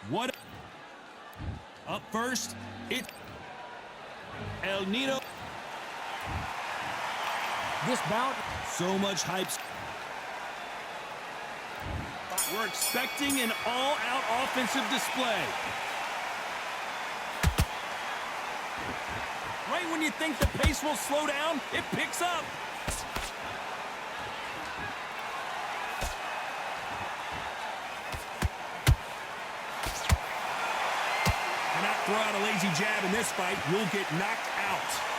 What? Up first, it El Nino. This bout, So much hype. We're expecting an all-out offensive display. Right when you think the pace will slow down, it picks up. Cannot throw out a lazy jab in this fight. You'll get knocked out.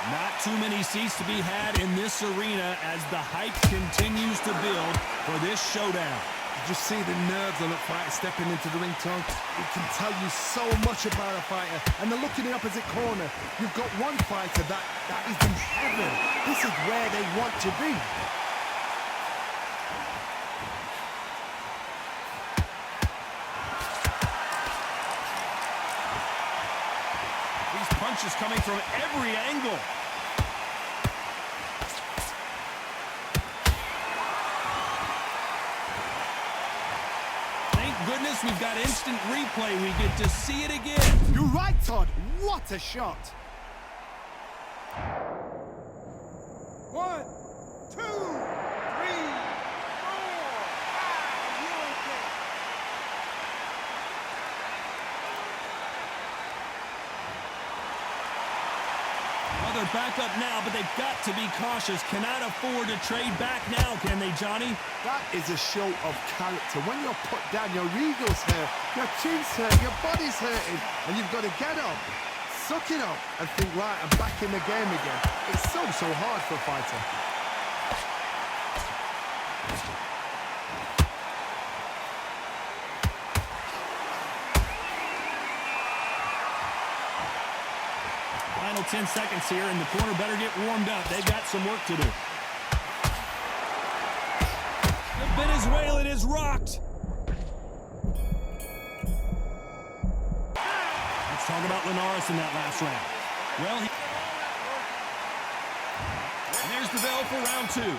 Not too many seats to be had in this arena as the hype continues to build for this showdown. You just see the nerves on the fighter stepping into the ring, Tom. It can tell you so much about a fighter. And then look in the opposite corner. You've got one fighter that is in heaven. This is where they want to be. These punches coming from every angle. Goodness, we've got instant replay. We get to see it again. You're right, Todd. What a shot. 1, 2, 3, 4, 5. Well, they're back up now, but they've got to be cautious. Cannot afford to trade back now, can they, Johnny? That is a show of character. When you're put down, your ego's hurt, your chin's hurt, your body's hurting, and you've got to get up, suck it up, and think, right, I'm back in the game again. It's so hard for a fighter. Final 10 seconds here, and the corner better get warmed up. They've got some work to do. The Venezuelan is rocked. Let's talk about Linares in that last round. Well, and there's the bell for round 2.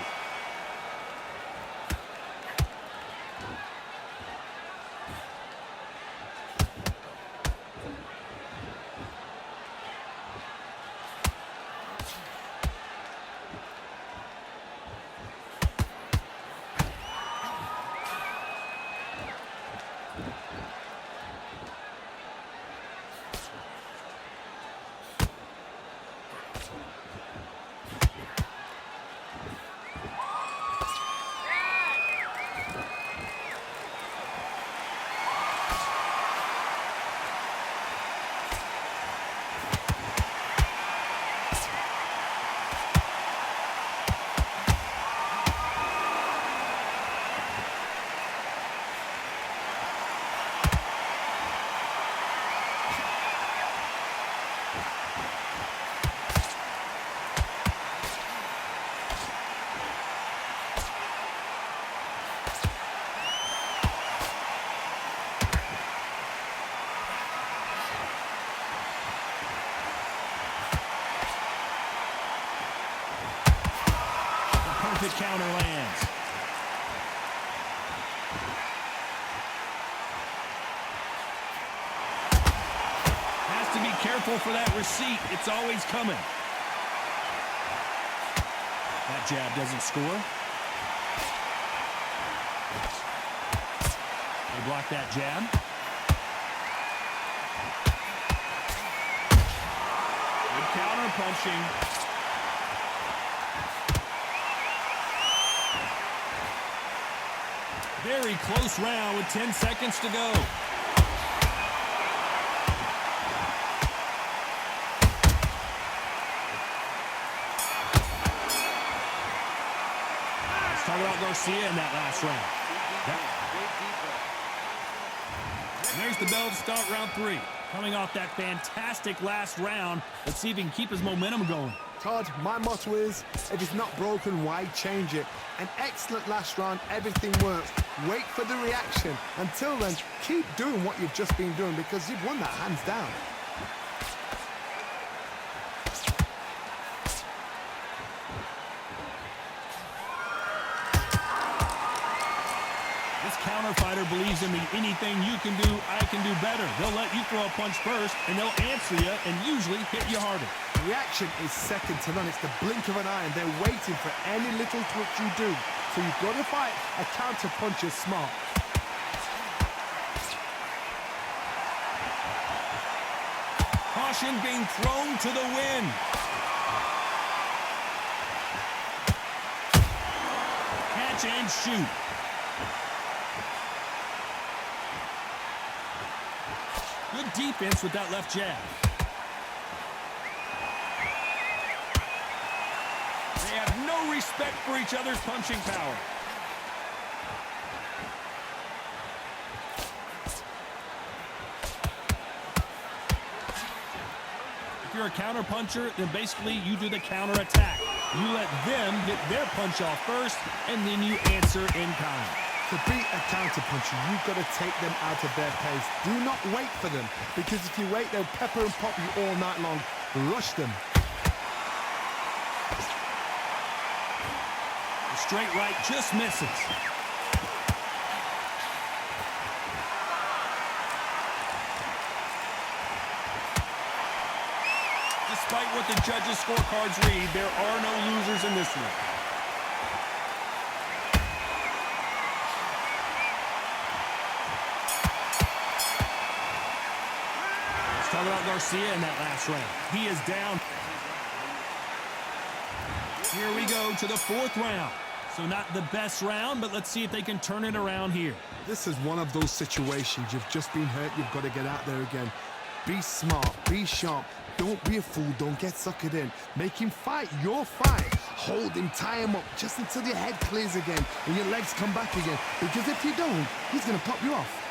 The counter lands. Has to be careful for that receipt. It's always coming. That jab doesn't score. They block that jab. Good counter punching. Very close round with 10 seconds to go. Let's talk about Garcia in that last round. And there's the bell to start round 3. Coming off that fantastic last round, let's see if he can keep his momentum going. Todd, my motto is, if it's not broken, why change it? An excellent last round, everything works. Wait for the reaction. Until then, keep doing what you've just been doing because you've won that hands down. counter fighter believes in the anything you can do, I can do better. They'll let you throw a punch first, and they'll answer you and usually hit you harder. Reaction is second to none. It's the blink of an eye, and they're waiting for any little twitch you do. So you've got to fight a counter puncher smart. Caution being thrown to the wind. Catch and shoot. Good defense with that left jab. They have no respect for each other's punching power. If you're a counter puncher, then basically you do the counter attack. You let them get their punch off first, and then you answer in kind. To beat a counter puncher, you've got to take them out of their pace. Do not wait for them, because if you wait, they'll pepper and pop you all night long. Rush them. The straight right just misses. Despite what the judges' scorecards read, there are no losers in this one. Let's talk about Garcia in that last round. He is down. Here we go to the fourth round. So not the best round, but let's see if they can turn it around here. This is one of those situations. You've just been hurt. You've got to get out there again. Be smart. Be sharp. Don't be a fool. Don't get suckered in. Make him fight your fight. Hold him, tie him up just until your head clears again and your legs come back again. Because if you don't, he's going to pop you off.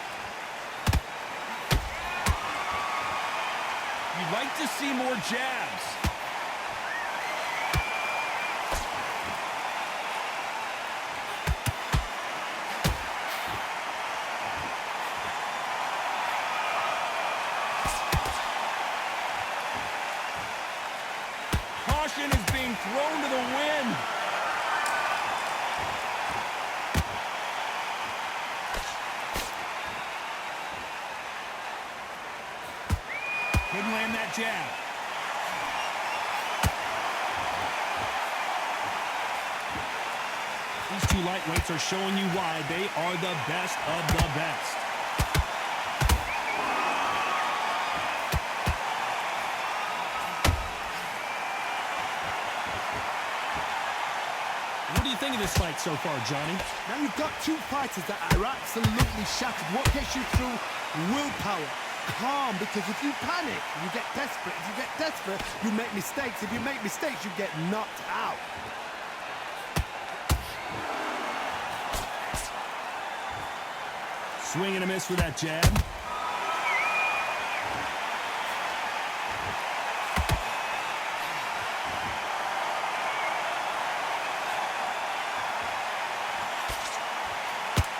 You'd like to see more jabs. Caution is being thrown to the wind. Couldn't land that jab. These two lightweights are showing you why they are the best of the best. What do you think of this fight so far, Johnny? Now you've got two fighters that are absolutely shattered. What gets you through? Willpower. Calm, because if you panic, you get desperate. If you get desperate, you make mistakes. If you make mistakes, you get knocked out. Swing and a miss with that jab.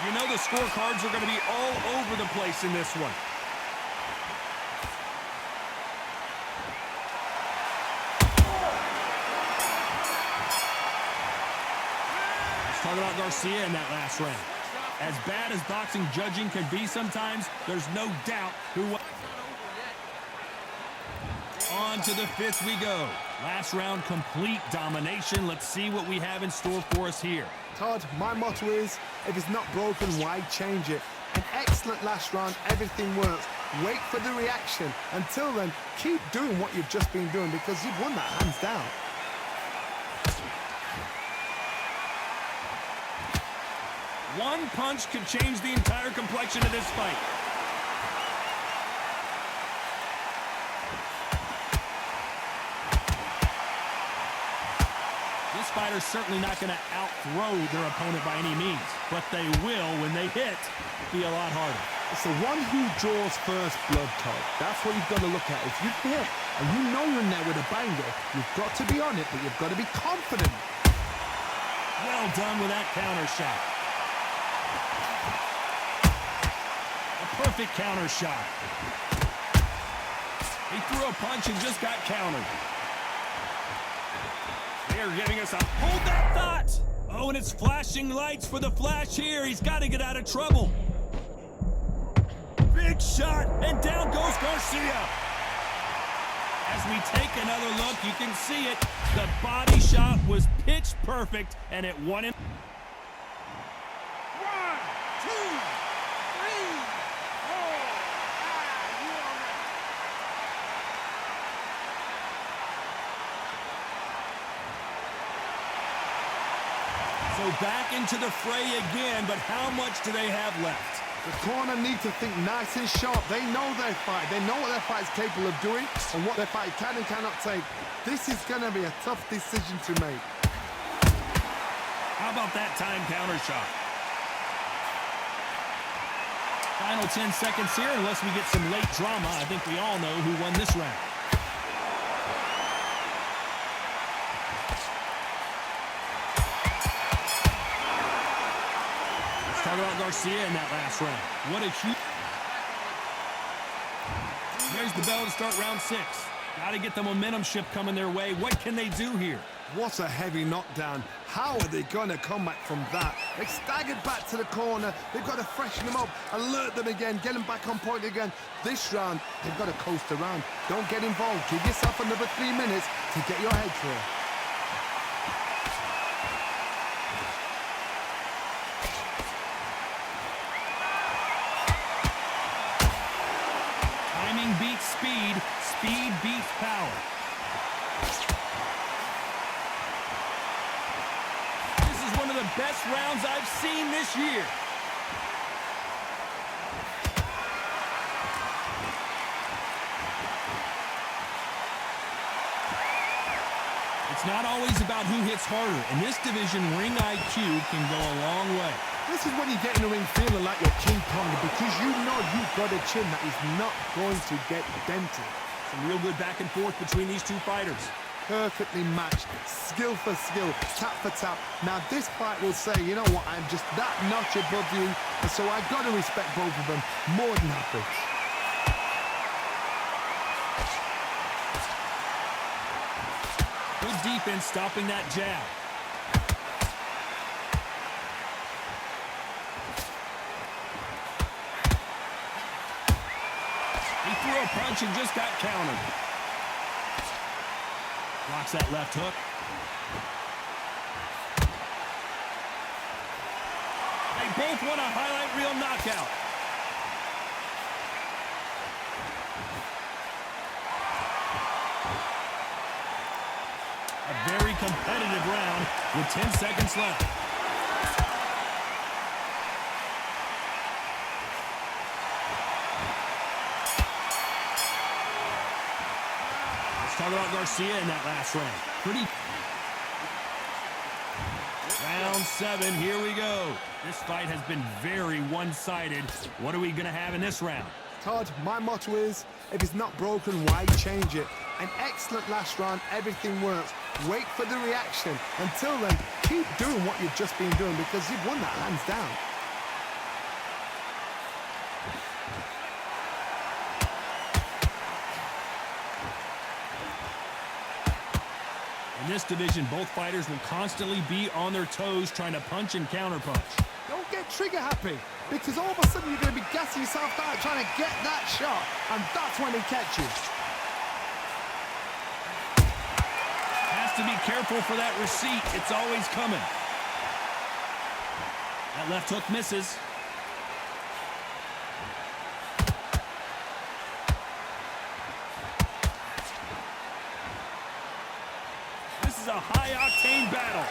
You know the scorecards are going to be all over the place in this one. Let's talk about Garcia in that last round. As bad as boxing judging can be sometimes, there's no doubt who won. On to the fifth we go. Last round, complete domination. Let's see what we have in store for us here. Todd, my motto is, if it's not broken, why change it? An excellent last round, everything works. Wait for the reaction. Until then, keep doing what you've just been doing because you've won that hands down. One punch could change the entire complexion of this fight. This fighter's certainly not going to out-throw their opponent by any means, but they will, when they hit, be a lot harder. It's the one who draws first blood, Todd. That's what you've got to look at. If you hit and you know you're in there with a banger, you've got to be on it, but you've got to be confident. Well done with that counter shot. Perfect counter shot. He threw a punch and just got countered. They're giving us a hold that thought. Oh, and it's flashing lights for the flash here. He's got to get out of trouble. Big shot, and down goes Garcia. As we take another look, you can see it. The body shot was pitch perfect, and it won him. 1, 2, 3, 4. You are ready. So back into the fray again, but how much do they have left? The corner need to think nice and sharp. They know their fight. They know what their fight is capable of doing and what their fight can and cannot take. This is going to be a tough decision to make. How about that time counter shot? Final 10 seconds here, unless we get some late drama. I think we all know who won this round. Talk about Garcia in that last round. What a huge... There's the bell to start round 6. Got to get the momentum shift coming their way. What can they do here? What a heavy knockdown. How are they going to come back from that? They staggered back to the corner. They've got to freshen them up, alert them again, get them back on point again. This round, they've got to coast around. Don't get involved. Give yourself another 3 minutes to get your head clear. Timing beats speed. Speed beats power. This is one of the best rounds I've seen this year. It's not always about who hits harder. In this division, ring IQ can go a long way. This is when you get in the ring feeling like you're King Kong because you know you've got a chin that is not going to get dented. Some real good back and forth between these two fighters. Perfectly matched, skill for skill, tap for tap. Now this fight will say, you know what, I'm just that notch above you, and so I've got to respect both of them more than happy. Good defense stopping that jab. He threw a punch and just got countered. Blocks that left hook. They both want a highlight reel knockout. A very competitive round with 10 seconds left. Talk about Garcia in that last round. Round 7, here we go. This fight has been very one-sided. What are we going to have in this round? Todd, my motto is, if it's not broken, why change it? An excellent last round, everything works. Wait for the reaction. Until then, keep doing what you've just been doing because you've won that hands down. In this division, both fighters will constantly be on their toes trying to punch and counterpunch. Don't get trigger happy because all of a sudden you're going to be gassing yourself out trying to get that shot, and that's when they catch you. Has to be careful for that receipt. It's always coming. That left hook misses. This is a high-octane battle.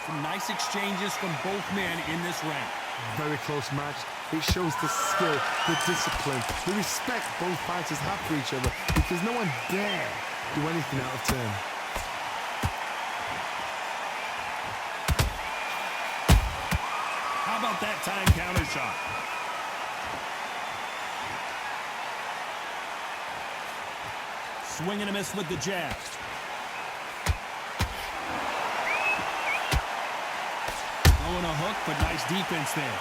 Some nice exchanges from both men in this round. Very close match. It shows the skill, the discipline, the respect both fighters have for each other because no one dare do anything out of turn. How about that time counter shot? Swing and a miss with the jab. Throwing a hook, but nice defense there.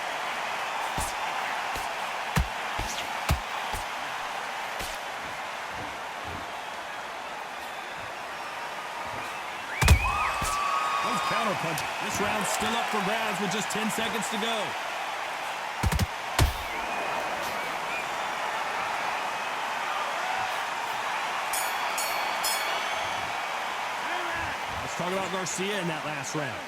counterpunch. This round's still up for grabs with just 10 seconds to go. Let's talk about Garcia in that last round.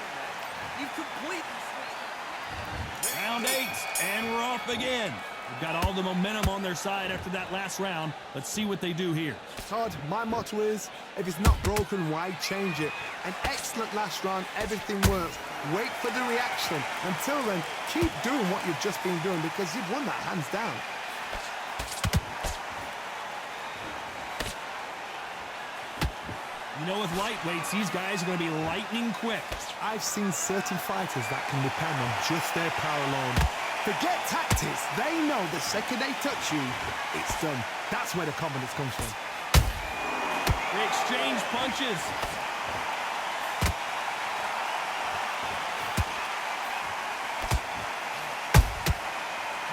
You've completely switched up. Round 8, and we're off again. They've got all the momentum on their side after that last round. Let's see what they do here. Todd, my motto is, if it's not broken, why change it? An excellent last round, everything works. Wait for the reaction. Until then, keep doing what you've just been doing because you've won that hands down. You know, with lightweights, these guys are going to be lightning quick. I've seen certain fighters that can depend on just their power alone. Forget tactics. They know the second they touch you, it's done. That's where the confidence comes from. They exchange punches.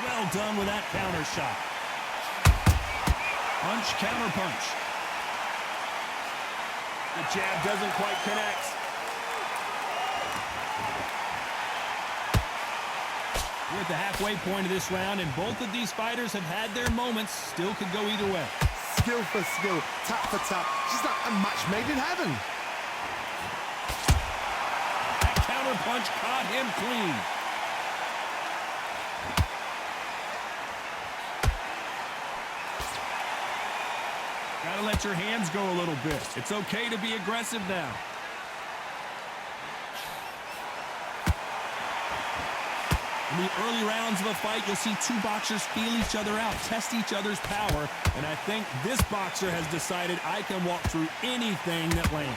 Well done with that counter shot. Punch, counter punch. The jab doesn't quite connect. We're at the halfway point of this round, and both of these fighters have had their moments. Still could go either way. Skill for skill, tap for tap. Just like a match made in heaven. That counter punch caught him clean. Gotta let your hands go a little bit. It's okay to be aggressive now. In the early rounds of a fight, you'll see two boxers feel each other out, test each other's power, and I think this boxer has decided I can walk through anything that lands.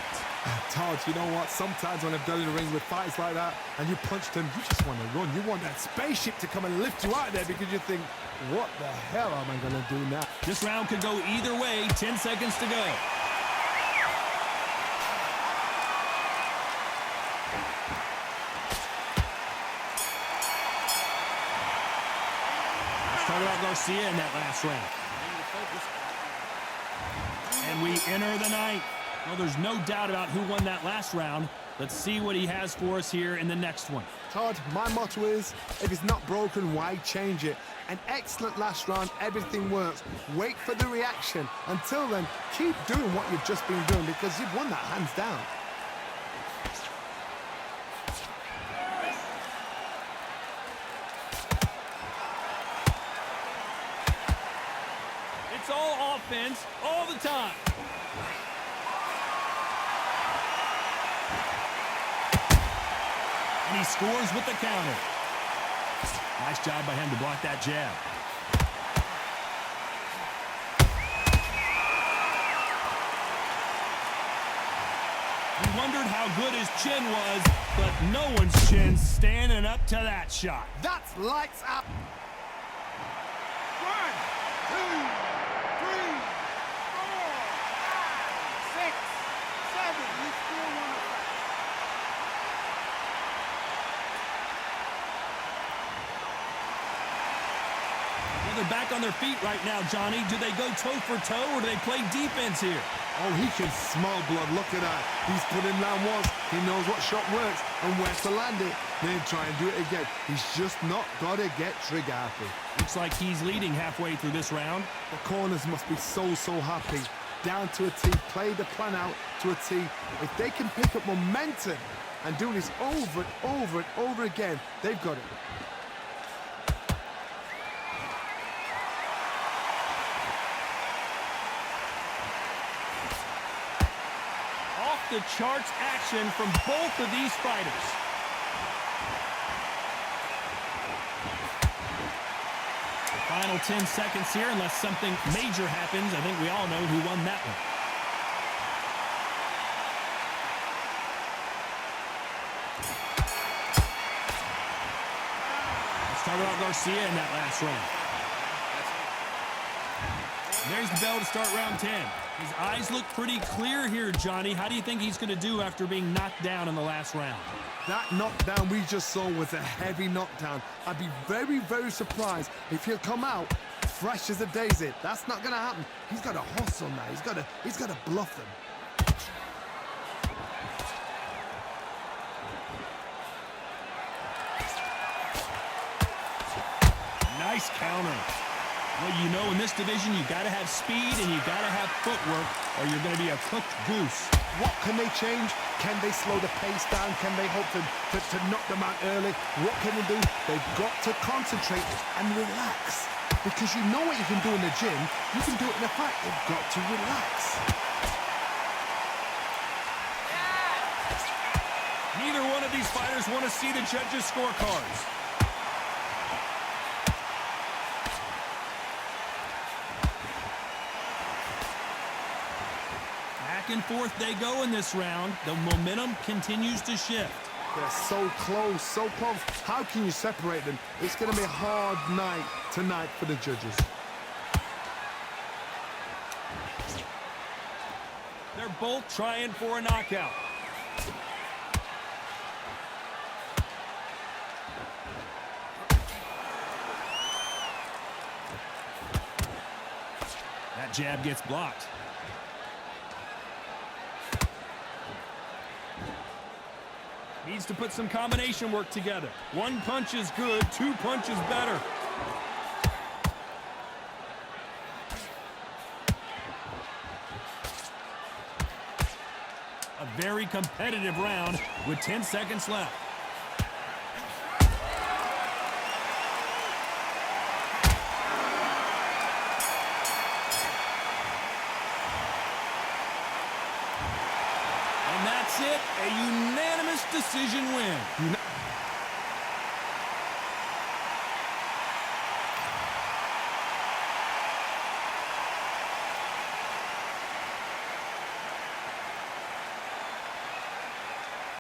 Todd, you know what? Sometimes when I've done in the ring with fights like that, and you punch them, you just want to run. You want that spaceship to come and lift you out of there because you think, what the hell am I going to do now? This round could go either way. 10 seconds to go. Talk about Garcia in that last round. And we enter the ninth. Well, there's no doubt about who won that last round. Let's see what he has for us here in the next one. Todd, my motto is, if it's not broken, why change it? An excellent last round, everything works. Wait for the reaction. Until then, keep doing what you've just been doing because you've won that hands down. It's all offense all the time. And he scores with the counter. Nice job by him to block that jab. We wondered how good his chin was, but no one's chin standing up to that shot. That's lights out. 1, 2, 3, 4, 5, 6, 7. You still want to fight. Well, they're back on their feet right now, Johnny. Do they go toe for toe or do they play defense here? Oh, he can smell blood. Look at that. He's put him down once. He knows what shot works and where to land it. Then try and do it again. He's just not got to get trigger happy. Looks like he's leading halfway through this round. The corners must be so happy. Down to a T. Play the plan out to a T. If they can pick up momentum and do this over and over and over again, they've got it. The charts action from both of these fighters. Final 10 seconds here, unless something major happens. I think we all know who won that one. Let's talk about Garcia in that last round. There's the bell to start round 10. His eyes look pretty clear here, Johnny. How do you think he's going to do after being knocked down in the last round? That knockdown we just saw was a heavy knockdown. I'd be very surprised if he'll come out fresh as a daisy. That's not going to happen. He's got to hustle now. He's got to bluff them. Nice counter. Well, you know, in this division, you got to have speed and you got to have footwork, or you're going to be a cooked goose. What can they change? Can they slow the pace down? Can they hope to knock them out early? What can they do? They've got to concentrate and relax. Because you know what you can do in the gym, you can do it in a fight. They've got to relax. Neither one of these fighters want to see the judges' scorecards. Back and forth they go in this round. The momentum continues to shift. They're so close, so close. How can you separate them? It's going to be a hard night tonight for the judges. They're both trying for a knockout. That jab gets blocked. Needs to put some combination work together. One punch is good, two punches better. A very competitive round with 10 seconds left. And that's it, a unanimous decision win.